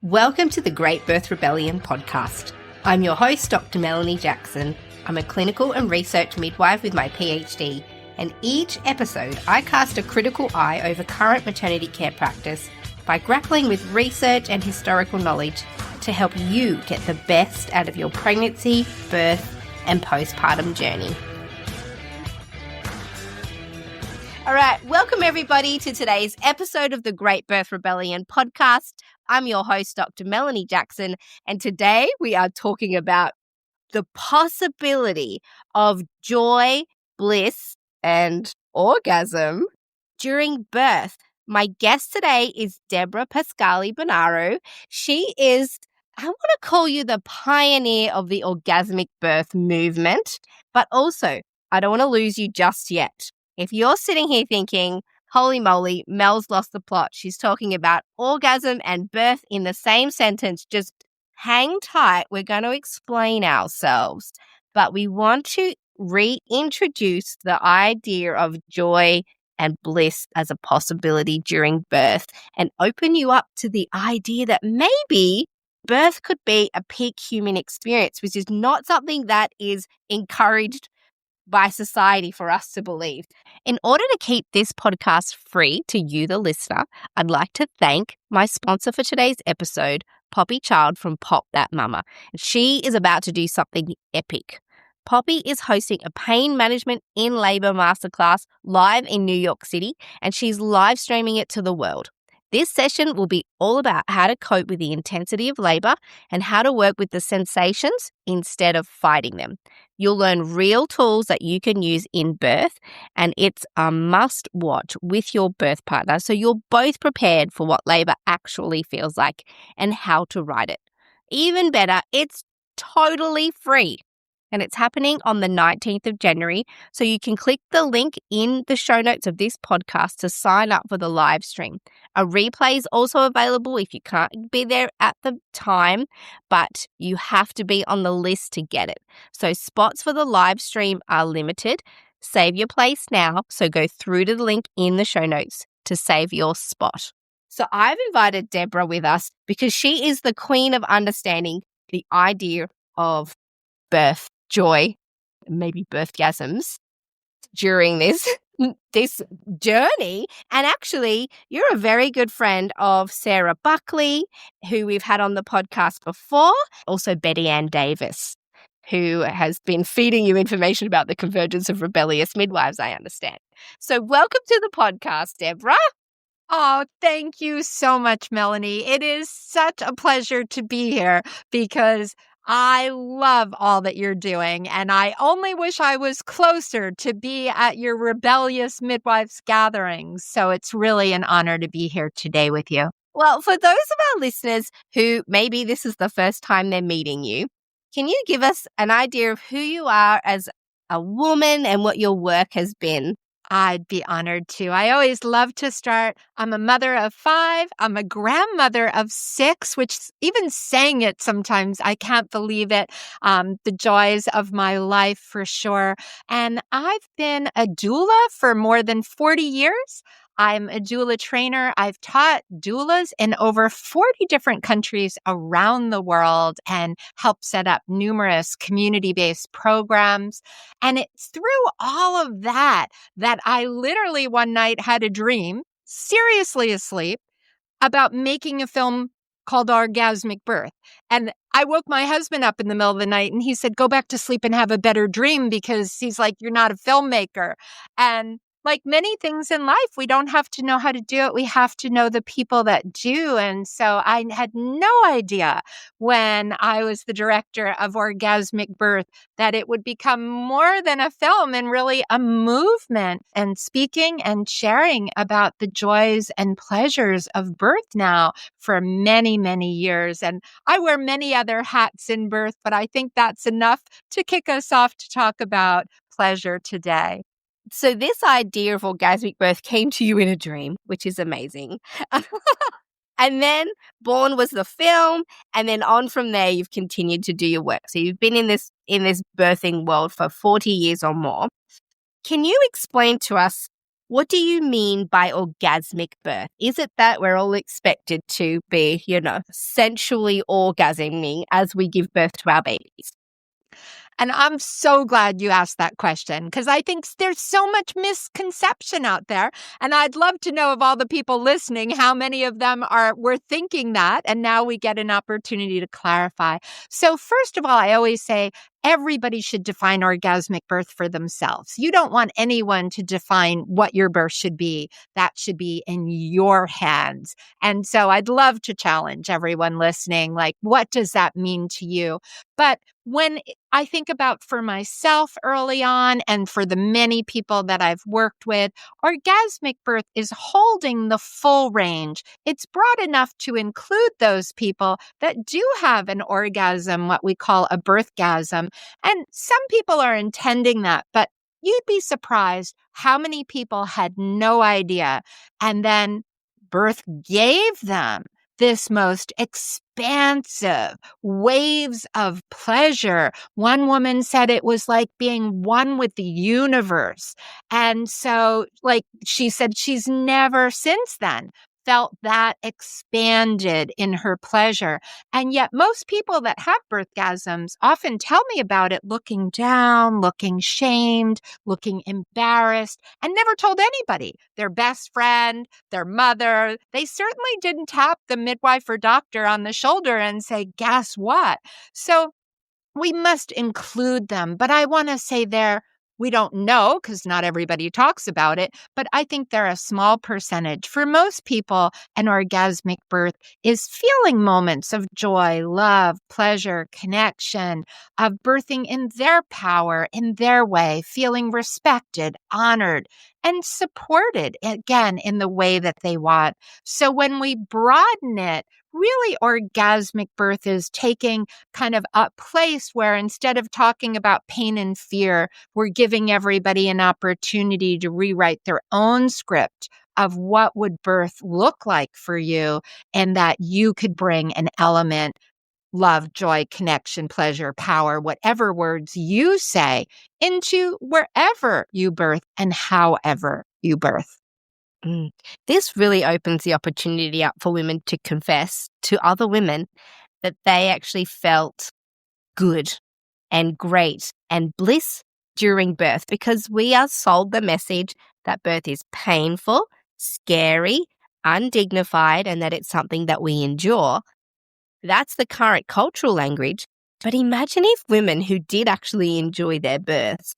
Welcome to the Great Birth Rebellion podcast. I'm your host, Dr. Melanie Jackson. I'm a clinical and research midwife with my PhD, and each episode I cast a critical eye over current maternity care practice by grappling with research and historical knowledge to help you get the best out of your pregnancy, birth, and postpartum journey. All right, welcome everybody to today's episode of the Great Birth Rebellion podcast. I'm your host, Dr. Melanie Jackson, and today we are talking about the possibility of joy, bliss, and orgasm during birth. My guest today is Deborah Pascali Bonaro. She is, I want to call you the pioneer of the orgasmic birth movement, but also I don't want to lose you just yet. If you're sitting here thinking, holy moly, Mel's lost the plot. She's talking about orgasm and birth in the same sentence. Just hang tight. We're going to explain ourselves. But we want to reintroduce the idea of joy and bliss as a possibility during birth and open you up to the idea that maybe birth could be a peak human experience, which is not something that is encouraged by society for us to believe. In order to keep this podcast free to you, the listener, I'd like to thank my sponsor for today's episode, Poppy Child from Pop That Mama. She is about to do something epic. Poppy is hosting a pain management in labor masterclass live in New York City, and she's live streaming it to the world. This session will be all about how to cope with the intensity of labor and how to work with the sensations instead of fighting them. You'll learn real tools that you can use in birth, and it's a must watch with your birth partner so you're both prepared for what labor actually feels like and how to ride it. Even better, it's totally free. And it's happening on the 19th of January, so you can click the link in the show notes of this podcast to sign up for the live stream. A replay is also available if you can't be there at the time, but you have to be on the list to get it. So spots for the live stream are limited. Save your place now, so go through to the link in the show notes to save your spot. So I've invited Deborah with us because she is the queen of understanding the idea of birth, joy, maybe birthgasms during this journey. And actually, you're a very good friend of Sarah Buckley, who we've had on the podcast before, also Betty Ann Davis, who has been feeding you information about the convergence of rebellious midwives, I understand. So welcome to the podcast, Deborah. Oh, thank you so much, Melanie. It is such a pleasure to be here because I love all that you're doing, and I only wish I was closer to be at your rebellious midwives gatherings. So it's really an honor to be here today with you. Well, for those of our listeners who maybe this is the first time they're meeting you, can you give us an idea of who you are as a woman and what your work has been? I'd be honored to. I always love to start. I'm a mother of 5. I'm a grandmother of 6, which even saying it sometimes, I can't believe it. The joys of my life for sure. And I've been a doula for more than 40 years. I'm a doula trainer. I've taught doulas in over 40 different countries around the world and helped set up numerous community-based programs. And it's through all of that I literally one night had a dream, seriously asleep, about making a film called Orgasmic Birth. And I woke my husband up in the middle of the night and he said, go back to sleep and have a better dream, because he's like, you're not a filmmaker. And like many things in life, we don't have to know how to do it. We have to know the people that do. And so I had no idea when I was the director of Orgasmic Birth that it would become more than a film and really a movement, and speaking and sharing about the joys and pleasures of birth now for many, many years. And I wear many other hats in birth, but I think that's enough to kick us off to talk about pleasure today. So this idea of orgasmic birth came to you in a dream, which is amazing. And then born was the film, and then on from there, you've continued to do your work. So you've been in this birthing world for 40 years or more. Can you explain to us what do you mean by orgasmic birth? Is it that we're all expected to be, sensually orgasming as we give birth to our babies? And I'm so glad you asked that question because I think there's so much misconception out there. And I'd love to know of all the people listening, how many of them were thinking that. And now we get an opportunity to clarify. So first of all, I always say everybody should define orgasmic birth for themselves. You don't want anyone to define what your birth should be. That should be in your hands. And so I'd love to challenge everyone listening, like, what does that mean to you? But when I think about for myself early on and for the many people that I've worked with, orgasmic birth is holding the full range. It's broad enough to include those people that do have an orgasm, what we call a birthgasm. And some people are intending that, but you'd be surprised how many people had no idea. And then birth gave them this most expansive waves of pleasure. One woman said it was like being one with the universe. And so, like she said, she's never since then felt that expanded in her pleasure. And yet most people that have birthgasms often tell me about it looking down, looking shamed, looking embarrassed, and never told anybody, their best friend, their mother. They certainly didn't tap the midwife or doctor on the shoulder and say, guess what? So we must include them. But I want to say we don't know because not everybody talks about it, but I think they're a small percentage. For most people, an orgasmic birth is feeling moments of joy, love, pleasure, connection, of birthing in their power, in their way, feeling respected, honored, and supported, again, in the way that they want. So when we broaden it, really orgasmic birth is taking kind of a place where instead of talking about pain and fear, we're giving everybody an opportunity to rewrite their own script of what would birth look like for you, and that you could bring an element, love, joy, connection, pleasure, power, whatever words you say, into wherever you birth and however you birth. This really opens the opportunity up for women to confess to other women that they actually felt good and great and bliss during birth, because we are sold the message that birth is painful, scary, undignified, and that it's something that we endure. That's the current cultural language. But imagine if women who did actually enjoy their births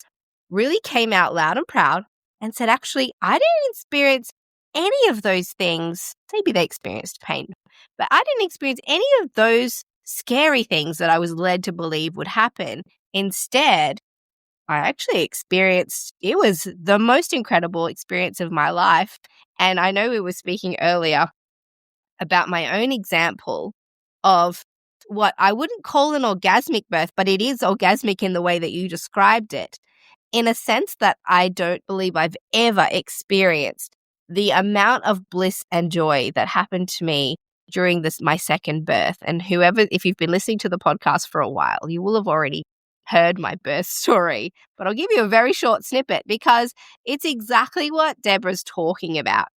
really came out loud and proud and said, actually, I didn't experience any of those things. Maybe they experienced pain, but I didn't experience any of those scary things that I was led to believe would happen. Instead, I actually experienced, it was the most incredible experience of my life. And I know we were speaking earlier about my own example of what I wouldn't call an orgasmic birth, but it is orgasmic in the way that you described it, in a sense that I don't believe I've ever experienced the amount of bliss and joy that happened to me during my second birth. And if you've been listening to the podcast for a while, you will have already heard my birth story, but I'll give you a very short snippet because it's exactly what Deborah's talking about.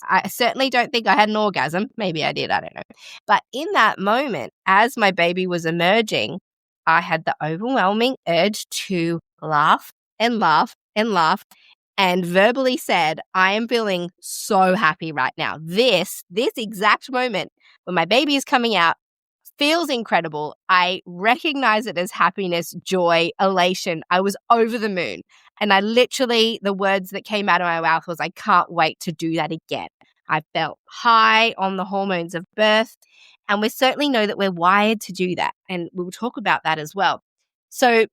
I certainly don't think I had an orgasm. Maybe I did, I don't know. But in that moment, as my baby was emerging, I had the overwhelming urge to laugh and laugh and laugh, and verbally said, I am feeling so happy right now. This exact moment when my baby is coming out feels incredible. I recognize it as happiness, joy, elation. I was over the moon. And the words that came out of my mouth was, I can't wait to do that again. I felt high on the hormones of birth. And we certainly know that we're wired to do that. And we'll talk about that as well. So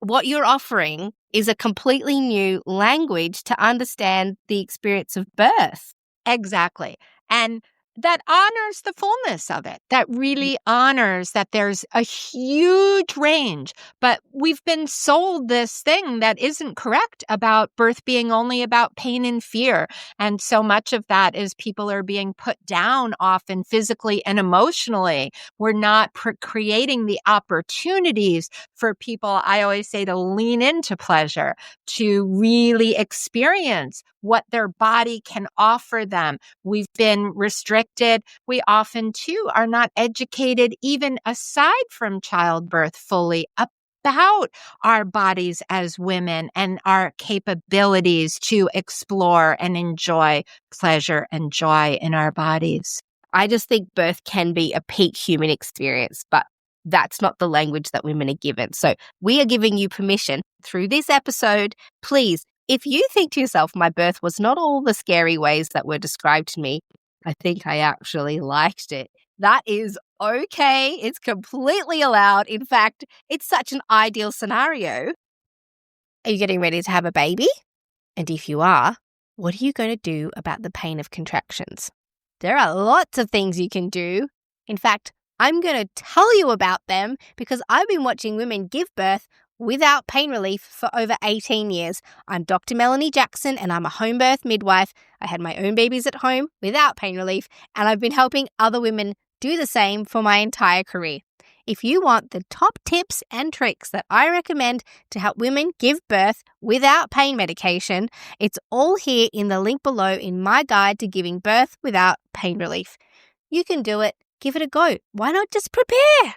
what you're offering is a completely new language to understand the experience of birth. Exactly. And that honors the fullness of it, that really honors that there's a huge range. But we've been sold this thing that isn't correct about birth being only about pain and fear. And so much of that is people are being put down often physically and emotionally. We're not creating the opportunities for people, I always say, to lean into pleasure, to really experience what their body can offer them. We've been restricted. We often, too, are not educated, even aside from childbirth, fully about our bodies as women and our capabilities to explore and enjoy pleasure and joy in our bodies. I just think birth can be a peak human experience, but that's not the language that women are given. So we are giving you permission through this episode. Please, if you think to yourself, my birth was not all the scary ways that were described to me, I think I actually liked it. That is okay. It's completely allowed. In fact, it's such an ideal scenario. Are you getting ready to have a baby? And if you are, what are you going to do about the pain of contractions? There are lots of things you can do. In fact, I'm going to tell you about them because I've been watching women give birth without pain relief for over 18 years. I'm Dr. Melanie Jackson and I'm a home birth midwife. I had my own babies at home without pain relief, and I've been helping other women do the same for my entire career. If you want the top tips and tricks that I recommend to help women give birth without pain medication, it's all here in the link below in my guide to giving birth without pain relief. You can do it. Give it a go. Why not just prepare?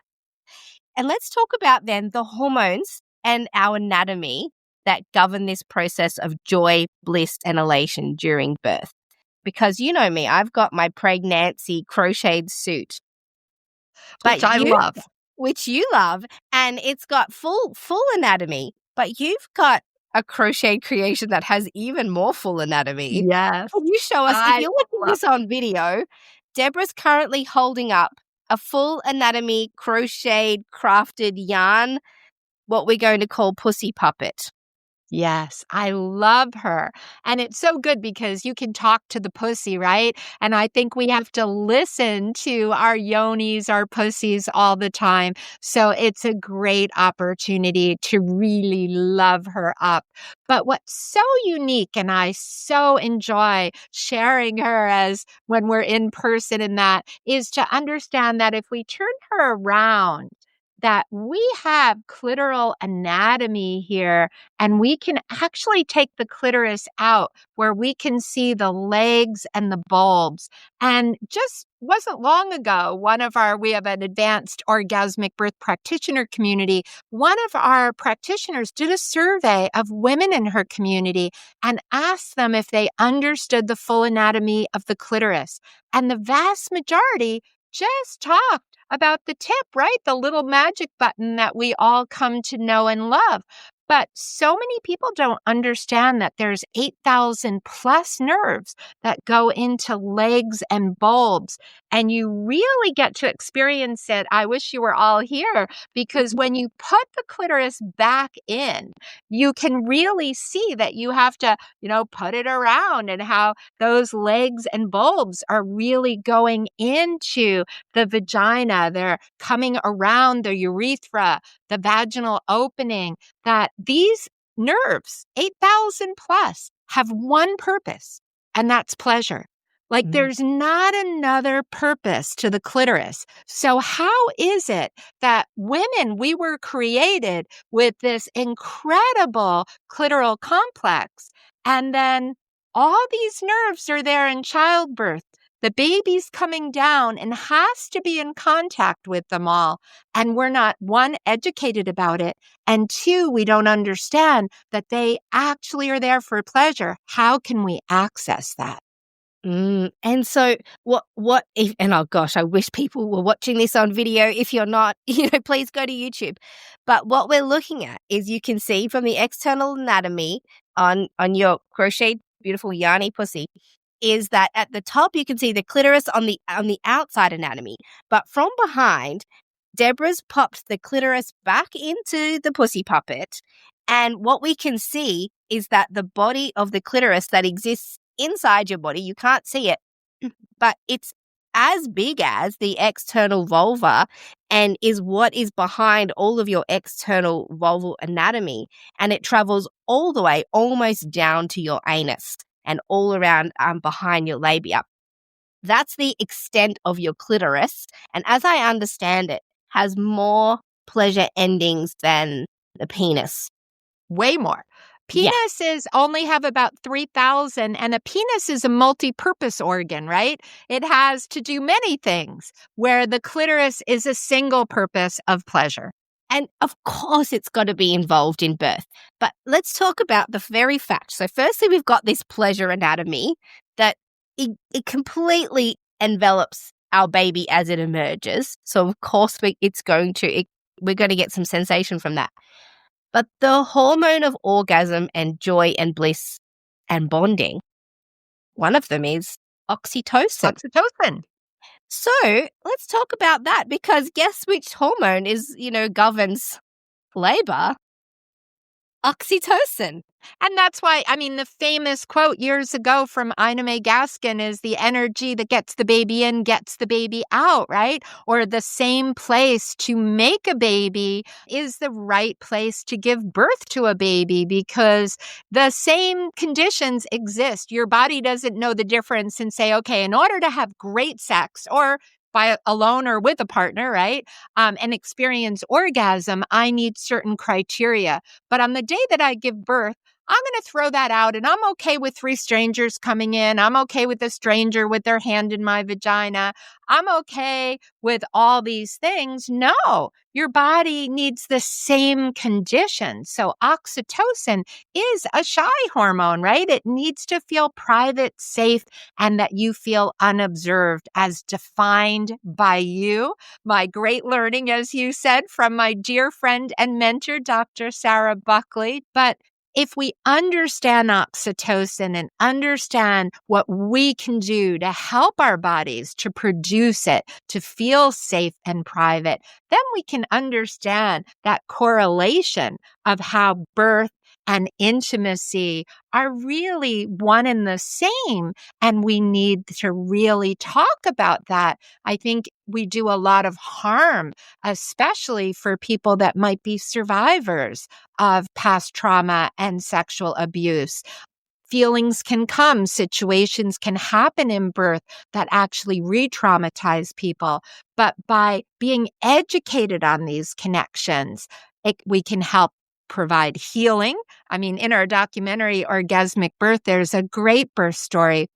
And let's talk about then the hormones and our anatomy that govern this process of joy, bliss, and elation during birth. Because you know me, I've got my pregnancy crocheted suit. Which I love. Which you love, and it's got full anatomy, but you've got a crochet creation that has even more full anatomy. Yes. Can you show us, if you're watching this on video, Deborah's currently holding up a full anatomy crocheted crafted yarn, what we're going to call pussy puppet. Yes, I love her. And it's so good because you can talk to the pussy, right? And I think we have to listen to our yonis, our pussies all the time. So it's a great opportunity to really love her up. But what's so unique, and I so enjoy sharing her as when we're in person in that, is to understand that if we turn her around, that we have clitoral anatomy here, and we can actually take the clitoris out where we can see the legs and the bulbs. And just wasn't long ago, we have an advanced orgasmic birth practitioner community. One of our practitioners did a survey of women in her community and asked them if they understood the full anatomy of the clitoris. And the vast majority just talked about the tip, right? The little magic button that we all come to know and love. But so many people don't understand that there's 8,000 plus nerves that go into legs and bulbs. And you really get to experience it. I wish you were all here, because when you put the clitoris back in, you can really see that you have to, put it around, and how those legs and bulbs are really going into the vagina. They're coming around the urethra, the vaginal opening, that these nerves, 8,000 plus, have one purpose, and that's pleasure. Like there's not another purpose to the clitoris. So how is it that women, we were created with this incredible clitoral complex, and then all these nerves are there in childbirth? The baby's coming down and has to be in contact with them all. And we're not, one, educated about it, and two, we don't understand that they actually are there for pleasure. How can we access that? And so what if, and oh gosh, I wish people were watching this on video. If you're not, please go to YouTube. But what we're looking at is, you can see from the external anatomy on your crocheted beautiful yarny pussy, is that at the top you can see the clitoris on the outside anatomy, but from behind, Deborah's popped the clitoris back into the pussy puppet, and what we can see is that the body of the clitoris that exists inside your body, you can't see it, but it's as big as the external vulva and is what is behind all of your external vulval anatomy. And it travels all the way almost down to your anus and all around behind your labia. That's the extent of your clitoris. And as I understand it, has more pleasure endings than the penis. Way more. Yeah. Penises only have about 3,000, and a penis is a multi-purpose organ, right? It has to do many things, where the clitoris is a single purpose of pleasure. And of course, it's got to be involved in birth. But let's talk about the very fact. So firstly, we've got this pleasure anatomy that it completely envelops our baby as it emerges. So of course, we're going to get some sensation from that. But the hormone of orgasm and joy and bliss and bonding, one of them is oxytocin. Oxytocin. So let's talk about that, because guess which hormone governs labor? Oxytocin. And that's why, the famous quote years ago from Ina May Gaskin is the energy that gets the baby in, gets the baby out, right? Or the same place to make a baby is the right place to give birth to a baby, because the same conditions exist. Your body doesn't know the difference and say, okay, in order to have great sex or by alone or with a partner, right? And experience orgasm, I need certain criteria. But on the day that I give birth, I'm going to throw that out, and I'm okay with 3 strangers coming in. I'm okay with a stranger with their hand in my vagina. I'm okay with all these things. No, your body needs the same conditions. So oxytocin is a shy hormone, right? It needs to feel private, safe, and that you feel unobserved, as defined by you. My great learning, as you said, from my dear friend and mentor, Dr. Sarah Buckley. But if we understand oxytocin and understand what we can do to help our bodies to produce it, to feel safe and private, then we can understand that correlation of how birth and intimacy are really one and the same. And we need to really talk about that. I think we do a lot of harm, especially for people that might be survivors of past trauma and sexual abuse. Feelings can come, situations can happen in birth that actually re-traumatize people. But by being educated on these connections, we can help provide healing. In our documentary, Orgasmic Birth, there's a great birth story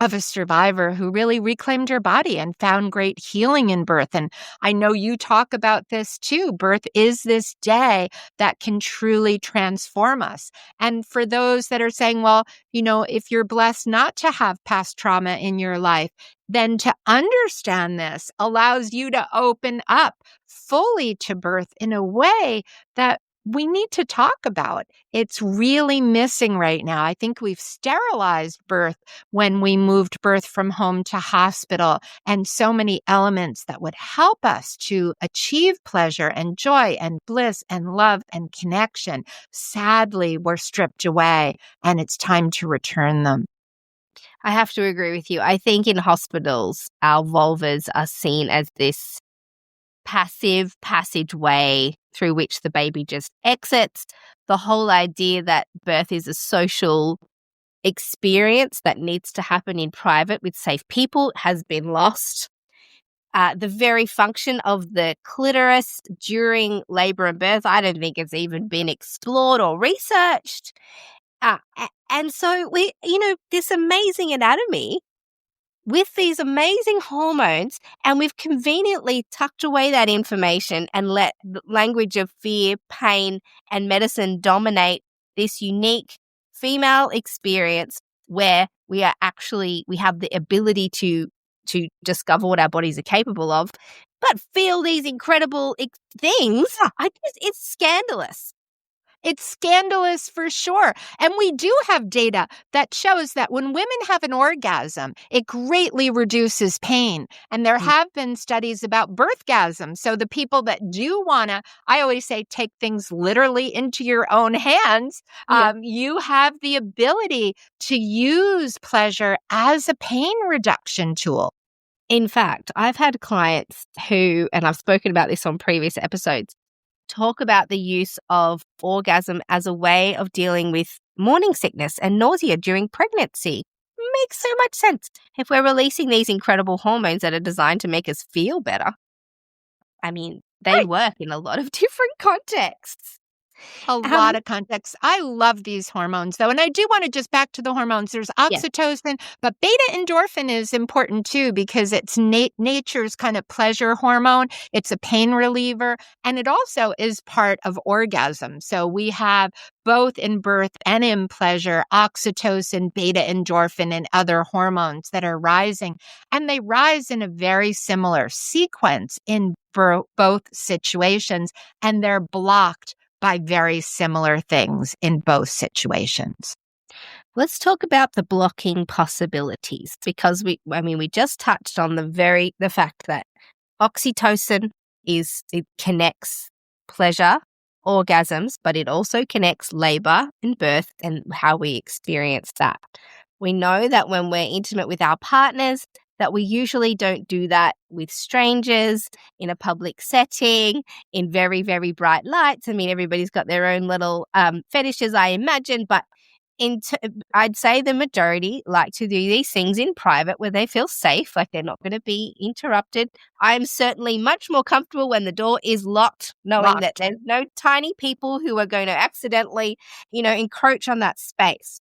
of a survivor who really reclaimed her body and found great healing in birth. And I know you talk about this too. Birth is this day that can truly transform us. And for those that are saying, well, if you're blessed not to have past trauma in your life, then to understand this allows you to open up fully to birth in a way that we need to talk about. It's really missing right now. I think we've sterilized birth when we moved birth from home to hospital, and so many elements that would help us to achieve pleasure and joy and bliss and love and connection, sadly, were stripped away, and it's time to return them. I have to agree with you. I think in hospitals, our vulvas are seen as this passive passageway through which the baby just exits. The whole idea that birth is a social experience that needs to happen in private with safe people has been lost. The very function of the clitoris during labor and birth, I don't think it's even been explored or researched. And so this amazing anatomy with these amazing hormones, and we've conveniently tucked away that information and let the language of fear, pain, and medicine dominate this unique female experience where we have the ability to discover what our bodies are capable of, but feel these incredible things. It's scandalous. It's scandalous for sure. And we do have data that shows that when women have an orgasm, it greatly reduces pain. And there have been studies about birthgasm. So the people that do want to, I always say, take things literally into your own hands. You have the ability to use pleasure as a pain reduction tool. In fact, I've had clients who, and I've spoken about this on previous episodes, talk about the use of orgasm as a way of dealing with morning sickness and nausea during pregnancy. Makes so much sense if we're releasing these incredible hormones that are designed to make us feel better. I mean, they Right. work in a lot of different contexts. A lot of context. I love these hormones, though. And I do want to just back to the hormones. There's Yes. oxytocin, but beta endorphin is important too because it's nature's kind of pleasure hormone. It's a pain reliever, and it also is part of orgasm. So we have both in birth and in pleasure, oxytocin, beta endorphin, and other hormones that are rising. And they rise in a very similar sequence in both situations, and they're blocked by very similar things in both situations. Let's talk about the blocking possibilities because we just touched on the fact that oxytocin it connects pleasure, orgasms, but it also connects labor and birth and how we experience that. We know that when we're intimate with our partners, that we usually don't do that with strangers in a public setting, in very, very bright lights. I mean, everybody's got their own little fetishes, I imagine, but I'd say the majority like to do these things in private where they feel safe, like they're not going to be interrupted. I'm certainly much more comfortable when the door is locked, knowing that there's no tiny people who are going to accidentally, encroach on that space.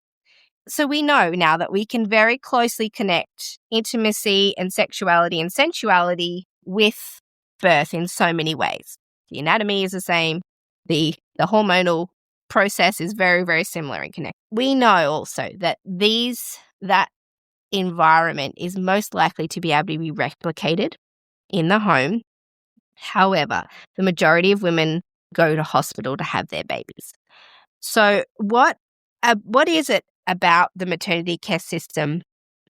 So we know now that we can very closely connect intimacy and sexuality and sensuality with birth in so many ways. The anatomy is the same. The hormonal process is very, very similar and connected. We know also that that environment is most likely to be able to be replicated in the home. However, the majority of women go to hospital to have their babies. So what is it about the maternity care system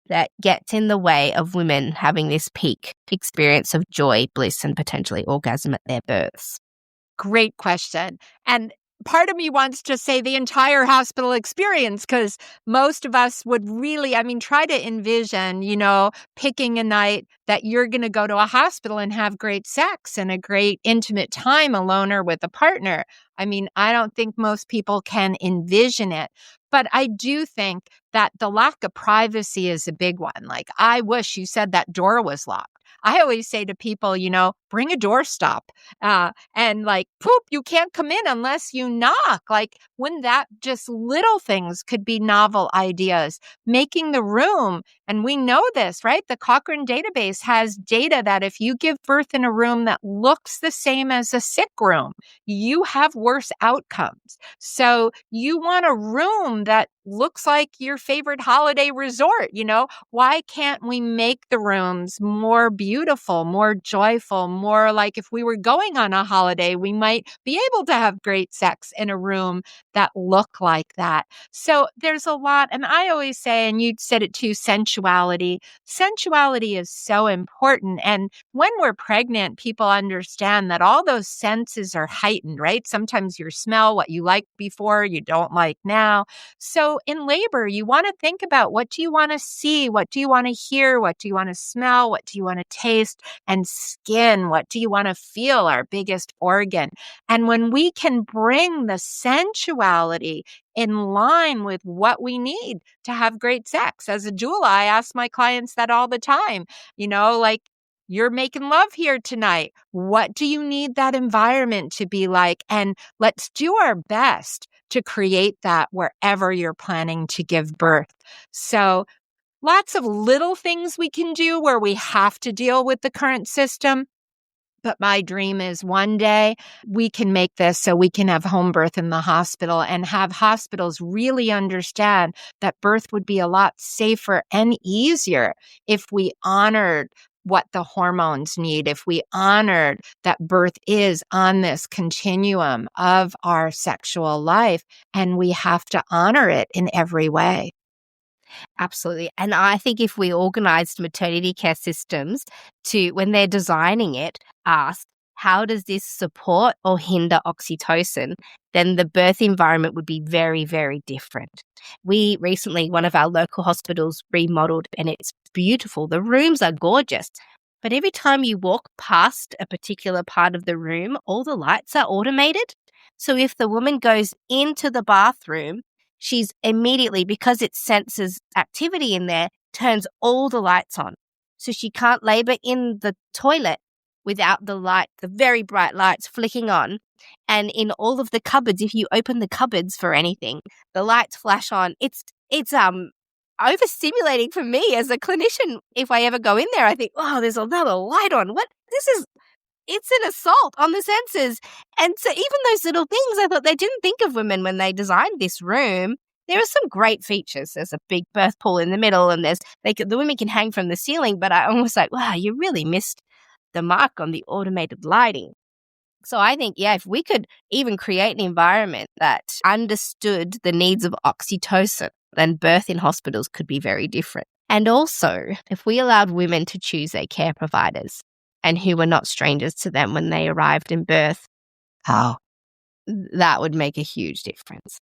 that gets in the way of women having this peak experience of joy, bliss, and potentially orgasm at their births? Great question. And part of me wants to say the entire hospital experience because most of us would really, try to envision, picking a night that you're going to go to a hospital and have great sex and a great intimate time alone or with a partner. I don't think most people can envision it. But I do think that the lack of privacy is a big one. Like, I wish you said that door was locked. I always say to people, bring a doorstop. And poop, you can't come in unless you knock. When that just little things could be novel ideas, making the room. And we know this, right? The Cochrane database has data that if you give birth in a room that looks the same as a sick room, you have worse outcomes. So you want a room that looks like your favorite holiday resort. Why can't we make the rooms more beautiful, more joyful, more like if we were going on a holiday, we might be able to have great sex in a room that look like that. So there's a lot. And I always say, and you said it too, sensuality. Sensuality is so important. And when we're pregnant, people understand that all those senses are heightened, right? Sometimes you smell what you liked before, you don't like now. So in labor, you want to think about what do you want to see? What do you want to hear? What do you want to smell? What do you want to taste? And skin, what do you want to feel? Our biggest organ. And when we can bring the sensuality in line with what we need to have great sex. As a doula, I ask my clients that all the time, you're making love here tonight. What do you need that environment to be like? And let's do our best to create that wherever you're planning to give birth. So lots of little things we can do where we have to deal with the current system. But my dream is one day we can make this so we can have home birth in the hospital and have hospitals really understand that birth would be a lot safer and easier if we honored what the hormones need, if we honored that birth is on this continuum of our sexual life, and we have to honor it in every way. Absolutely. And I think if we organized maternity care systems to, when they're designing it, ask, how does this support or hinder oxytocin, then the birth environment would be very, very different. We recently, one of our local hospitals remodeled, and it's beautiful. The rooms are gorgeous. But every time you walk past a particular part of the room, all the lights are automated. So if the woman goes into the bathroom, she's immediately, because it senses activity in there, turns all the lights on. So she can't labor in the toilet without the light, the very bright lights flicking on. And in all of the cupboards, if you open the cupboards for anything, the lights flash on. It's overstimulating for me as a clinician. If I ever go in there, I think, oh, there's another light on. It's an assault on the senses. And so even those little things, I thought they didn't think of women when they designed this room. There are some great features. There's a big birth pool in the middle, and the women can hang from the ceiling, but I almost like, wow, you really missed the mark on the automated lighting. So I think, if we could even create an environment that understood the needs of oxytocin, then birth in hospitals could be very different. And also, if we allowed women to choose their care providers and who were not strangers to them when they arrived in birth, that would make a huge difference.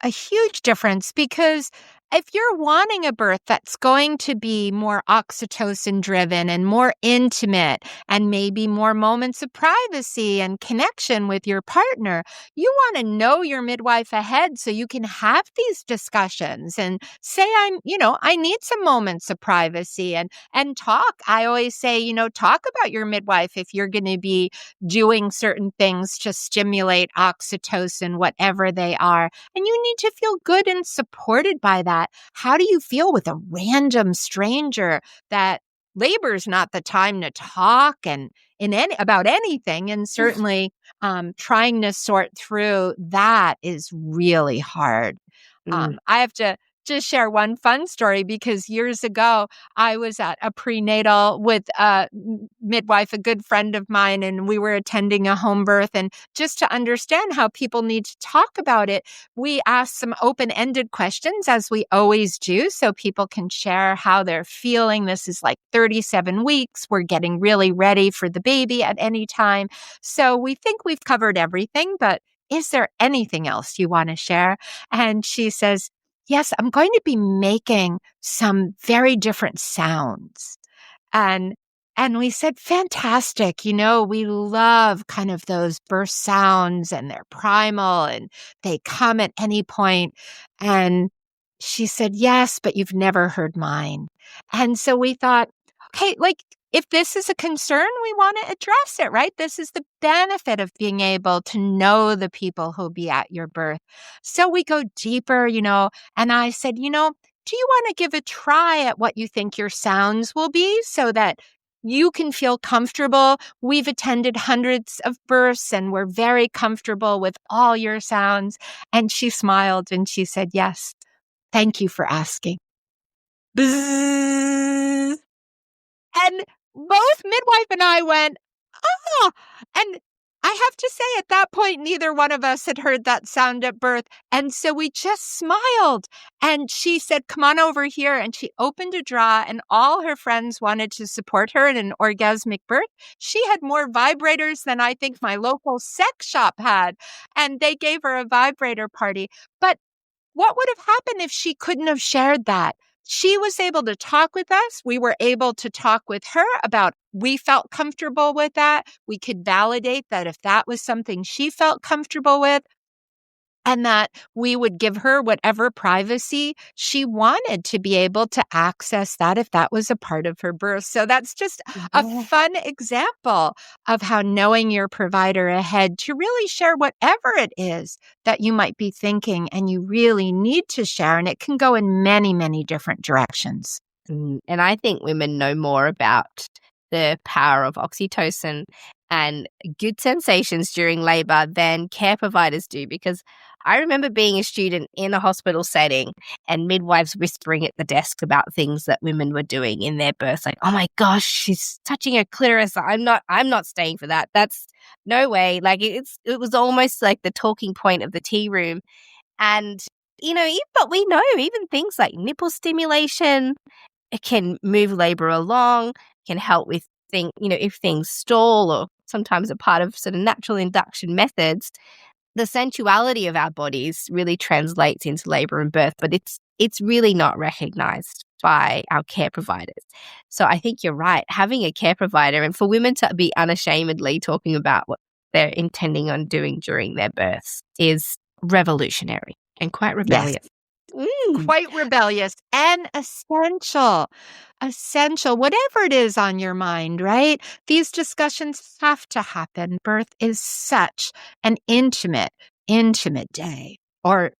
A huge difference, because if you're wanting a birth that's going to be more oxytocin driven and more intimate and maybe more moments of privacy and connection with your partner, you want to know your midwife ahead so you can have these discussions and say, I need some moments of privacy and talk. I always say, talk about your midwife if you're going to be doing certain things to stimulate oxytocin, whatever they are. And you need to feel good and supported by that. How do you feel with a random stranger that labor's not the time to talk about anything? And certainly trying to sort through that is really hard. I have to just share one fun story, because years ago I was at a prenatal with a midwife, a good friend of mine, and we were attending a home birth. And just to understand how people need to talk about it, we asked some open-ended questions, as we always do, so people can share how they're feeling. This is like 37 weeks. We're getting really ready for the baby at any time. So we think we've covered everything, but is there anything else you want to share? And she says, yes, I'm going to be making some very different sounds. And we said, fantastic. We love kind of those birth sounds, and they're primal and they come at any point. And she said, yes, but you've never heard mine. And so we thought, okay, if this is a concern, we want to address it, right? This is the benefit of being able to know the people who'll be at your birth. So we go deeper, and I said, do you want to give a try at what you think your sounds will be so that you can feel comfortable? We've attended hundreds of births and we're very comfortable with all your sounds. And she smiled and she said, yes, thank you for asking. Bzzz. And both midwife and I went, oh, and I have to say, at that point, neither one of us had heard that sound at birth. And so we just smiled. And she said, come on over here. And she opened a drawer, and all her friends wanted to support her in an orgasmic birth. She had more vibrators than I think my local sex shop had. And they gave her a vibrator party. But what would have happened if she couldn't have shared that? She was able to talk with us. We were able to talk with her about, we felt comfortable with that. We could validate that if that was something she felt comfortable with, and that we would give her whatever privacy she wanted to be able to access that if that was a part of her birth. So that's just a fun example of how knowing your provider ahead to really share whatever it is that you might be thinking and you really need to share. And it can go in many, many different directions. And I think women know more about the power of oxytocin and good sensations during labor than care providers do, because I remember being a student in a hospital setting and midwives whispering at the desk about things that women were doing in their births, like, oh my gosh, she's touching her clitoris. I'm not staying for that. That's no way. Like it was almost like the talking point of the tea room. And, but we know even things like nipple stimulation, it can move labor along, can help with if things stall or sometimes a part of sort of natural induction methods, the sensuality of our bodies really translates into labor and birth, but it's really not recognized by our care providers. So I think you're right. Having a care provider, and for women to be unashamedly talking about what they're intending on doing during their births, is revolutionary and quite rebellious. Yes. Quite rebellious and essential. Essential, whatever it is on your mind, right? These discussions have to happen. Birth is such an intimate day, or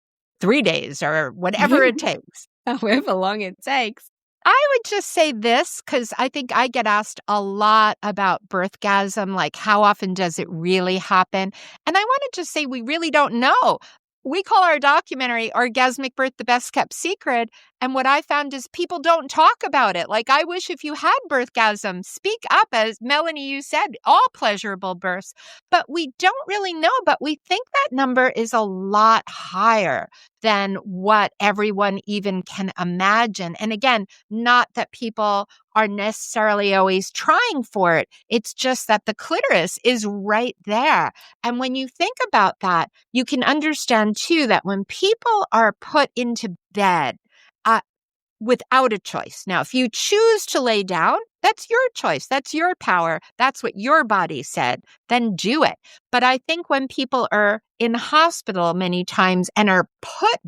3 days, or whatever it takes. However long it takes. I would just say this, because I think I get asked a lot about birthgasm, like how often does it really happen? And I want to just say we really don't know. We call our documentary Orgasmic Birth the Best Kept Secret. And what I found is people don't talk about it. Like, I wish if you had birthgasm, speak up. As Melanie, you said, all pleasurable births. But we don't really know. But we think that number is a lot higher than what everyone even can imagine. And again, not that people are necessarily always trying for it. It's just that the clitoris is right there. And when you think about that, you can understand too that when people are put into bed without a choice. Now, if you choose to lay down, that's your choice. That's your power. That's what your body said. Then do it. But I think when people are in hospital many times and are put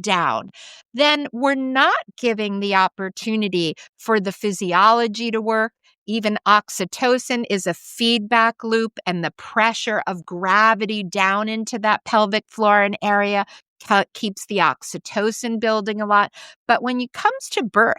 down, then we're not giving the opportunity for the physiology to work. Even oxytocin is a feedback loop, and the pressure of gravity down into that pelvic floor and area keeps the oxytocin building a lot. But when it comes to birth,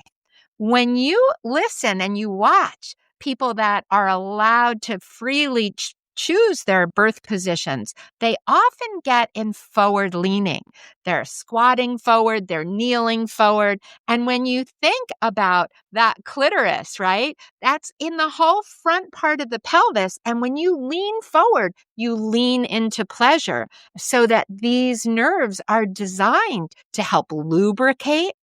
when you listen and you watch people that are allowed to freely choose their birth positions, they often get in forward leaning. They're squatting forward, they're kneeling forward. And when you think about that clitoris, right, that's in the whole front part of the pelvis. And when you lean forward, you lean into pleasure, so that these nerves are designed to help lubricate.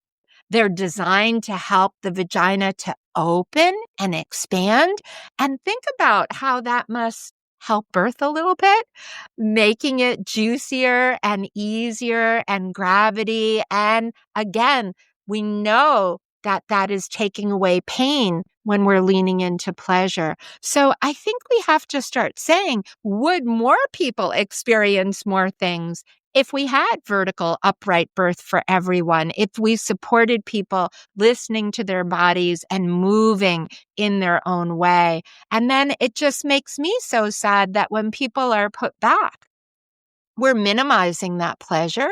They're designed to help the vagina to open and expand. And think about how that must help birth a little bit, making it juicier and easier, and gravity. And again, we know that that is taking away pain when we're leaning into pleasure. So I think we have to start saying, would more people experience more things if we had vertical upright birth for everyone, if we supported people listening to their bodies and moving in their own way? And then it just makes me so sad that when people are put back, we're minimizing that pleasure,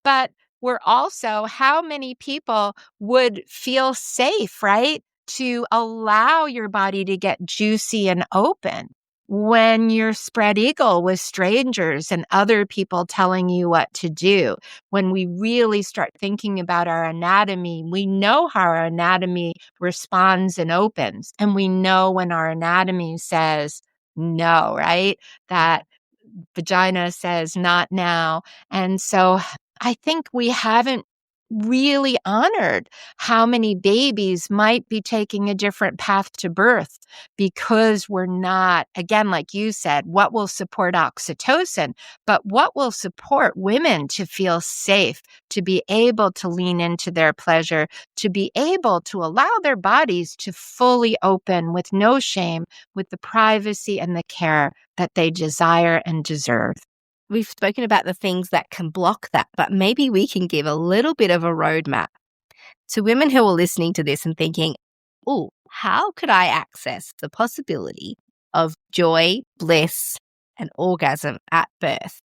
but we're also, how many people would feel safe, right, to allow your body to get juicy and open when you're spread eagle with strangers and other people telling you what to do? When we really start thinking about our anatomy, we know how our anatomy responds and opens. And we know when our anatomy says no, right? That vagina says not now. And so I think we haven't really honored how many babies might be taking a different path to birth, because we're not, again, like you said, what will support oxytocin, but what will support women to feel safe, to be able to lean into their pleasure, to be able to allow their bodies to fully open with no shame, with the privacy and the care that they desire and deserve. We've spoken about the things that can block that, but maybe we can give a little bit of a roadmap to women who are listening to this and thinking, oh, how could I access the possibility of joy, bliss, and orgasm at birth?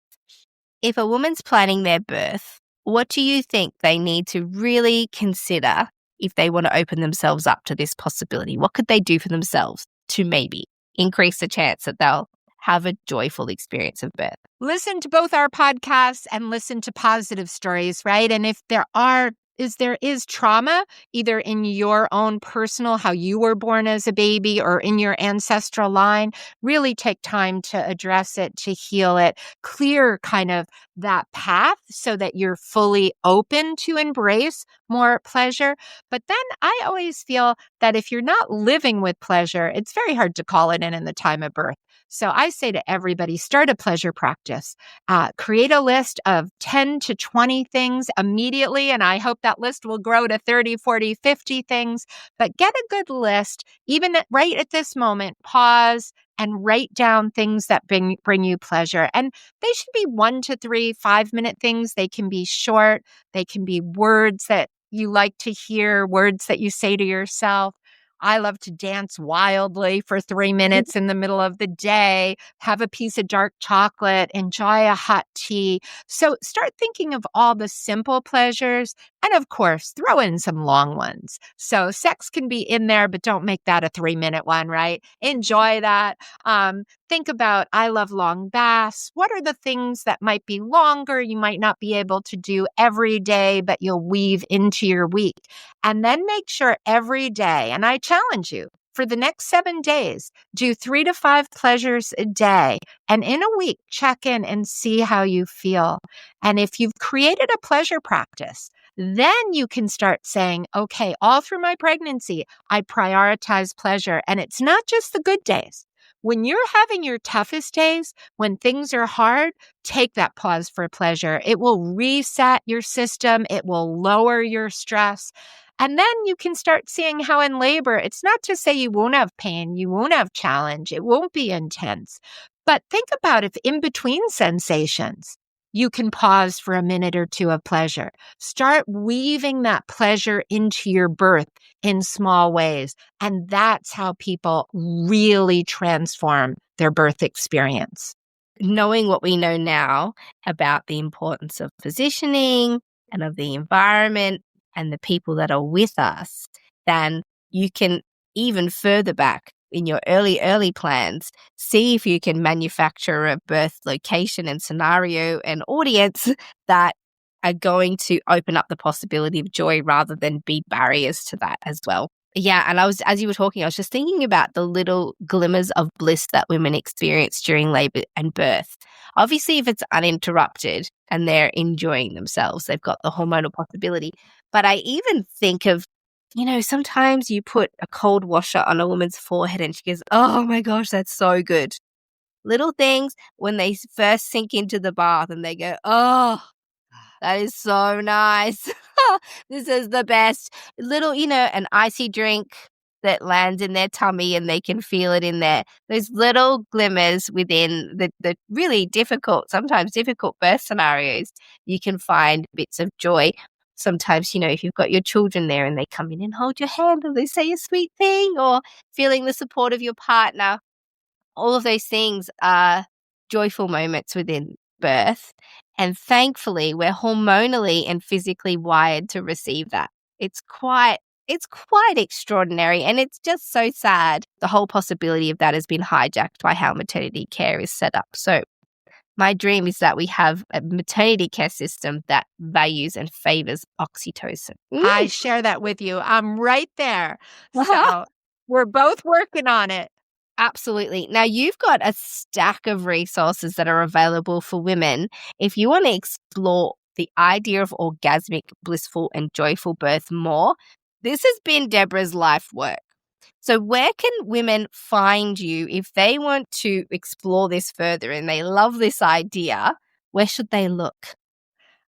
If a woman's planning their birth, what do you think they need to really consider if they want to open themselves up to this possibility? What could they do for themselves to maybe increase the chance that they'll have a joyful experience of birth? Listen to both our podcasts and listen to positive stories, right? And if there are is there is trauma, either in your own personal, how you were born as a baby, or in your ancestral line, really take time to address it, to heal it, clear kind of that path so that you're fully open to embrace more pleasure. But then I always feel that if you're not living with pleasure, it's very hard to call it in the time of birth. So I say to everybody, start a pleasure practice. Create a list of 10 to 20 things immediately, and I hope that list will grow to 30, 40, 50 things. But get a good list, even right at this moment, pause and write down things that bring you pleasure. And they should be 1 to 3 5-minute things. They can be short. They can be words that you like to hear, words that you say to yourself. I love to dance wildly for 3 minutes in the middle of the day, have a piece of dark chocolate, enjoy a hot tea. So start thinking of all the simple pleasures, and of course, throw in some long ones. So sex can be in there, but don't make that a 3-minute one, right? Enjoy that. Think about, I love long baths. What are the things that might be longer, you might not be able to do every day, but you'll weave into your week? And then make sure every day, and I challenge you, for the next 7 days, do 3 to 5 pleasures a day. And in a week, check in and see how you feel. And if you've created a pleasure practice, then you can start saying, okay, all through my pregnancy, I prioritize pleasure. And it's not just the good days. When you're having your toughest days, when things are hard, take that pause for pleasure. It will reset your system. It will lower your stress. And then you can start seeing how in labor, it's not to say you won't have pain, you won't have challenge, it won't be intense. But think about if in between sensations, you can pause for a minute or two of pleasure. Start weaving that pleasure into your birth in small ways. And that's how people really transform their birth experience. Knowing what we know now about the importance of positioning and of the environment and the people that are with us, then you can even further back in your early plans, see if you can manufacture a birth location and scenario and audience that are going to open up the possibility of joy rather than be barriers to that as well. Yeah, and as you were talking, I was just thinking about the little glimmers of bliss that women experience during labor and birth. Obviously, if it's uninterrupted and they're enjoying themselves, they've got the hormonal possibility. But I even think of, sometimes you put a cold washer on a woman's forehead and she goes, oh my gosh, that's so good. Little things when they first sink into the bath and they go, oh, that is so nice. This is the best. Little, an icy drink that lands in their tummy and they can feel it in there. Those little glimmers within the really sometimes difficult birth scenarios, you can find bits of joy. Sometimes, if you've got your children there and they come in and hold your hand and they say a sweet thing, or feeling the support of your partner, all of those things are joyful moments within birth. And thankfully, we're hormonally and physically wired to receive that. It's quite extraordinary, and it's just so sad. The whole possibility of that has been hijacked by how maternity care is set up. So my dream is that we have a maternity care system that values and favors oxytocin. I share that with you. I'm right there. So we're both working on it. Absolutely. Now, you've got a stack of resources that are available for women. If you want to explore the idea of orgasmic, blissful, and joyful birth more, this has been Deborah's life work. So where can women find you if they want to explore this further and they love this idea? Where should they look?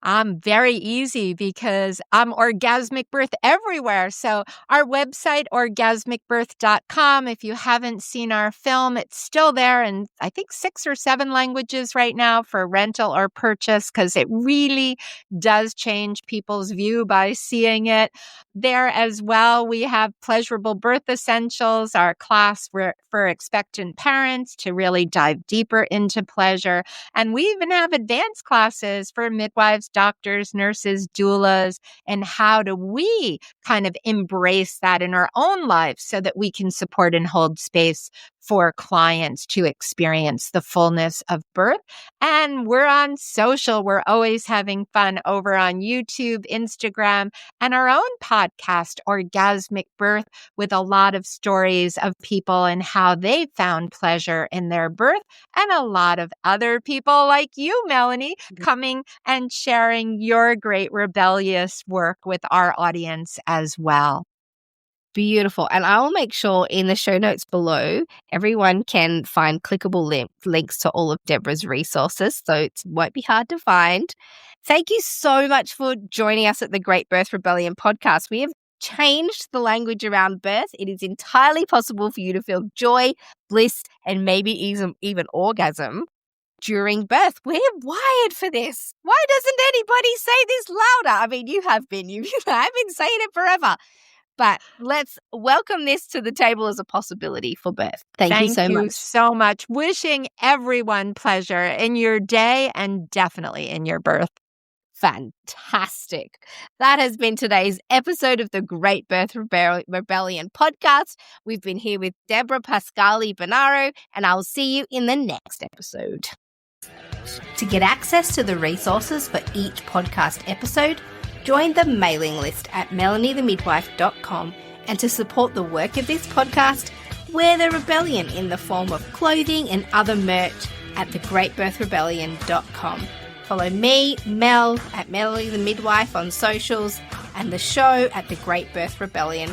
Very easy because I'm Orgasmic Birth everywhere. So our website, orgasmicbirth.com. If you haven't seen our film, it's still there in, I think, 6 or 7 languages right now for rental or purchase, because it really does change people's view by seeing it. There as well, we have Pleasurable Birth Essentials, our class for expectant parents to really dive deeper into pleasure. And we even have advanced classes for midwives, doctors, nurses, doulas, and how do we kind of embrace that in our own lives so that we can support and hold space for clients to experience the fullness of birth. And we're on social. We're always having fun over on YouTube, Instagram, and our own podcast, Orgasmic Birth, with a lot of stories of people and how they found pleasure in their birth, and a lot of other people like you, Melanie, coming and sharing your great rebellious work with our audience as well. Beautiful. And I will make sure in the show notes below, everyone can find clickable links to all of Deborah's resources, so it won't be hard to find. Thank you so much for joining us at the Great Birth Rebellion podcast. We have changed the language around birth. It is entirely possible for you to feel joy, bliss, and maybe even orgasm during birth. We're wired for this. Why doesn't anybody say this louder? I mean, you have been. I've been saying it forever. But let's welcome this to the table as a possibility for birth. Thank you so much. Thank you so much. Wishing everyone pleasure in your day and definitely in your birth. Fantastic. That has been today's episode of the Great Birth Rebellion podcast. We've been here with Deborah Pascali Bonaro, and I'll see you in the next episode. To get access to the resources for each podcast episode, join the mailing list at melaniethemidwife.com, and to support the work of this podcast, wear the rebellion in the form of clothing and other merch at thegreatbirthrebellion.com. Follow me, Mel, at Melanie the Midwife on socials, and the show at The Great Birth Rebellion.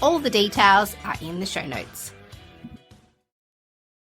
All the details are in the show notes.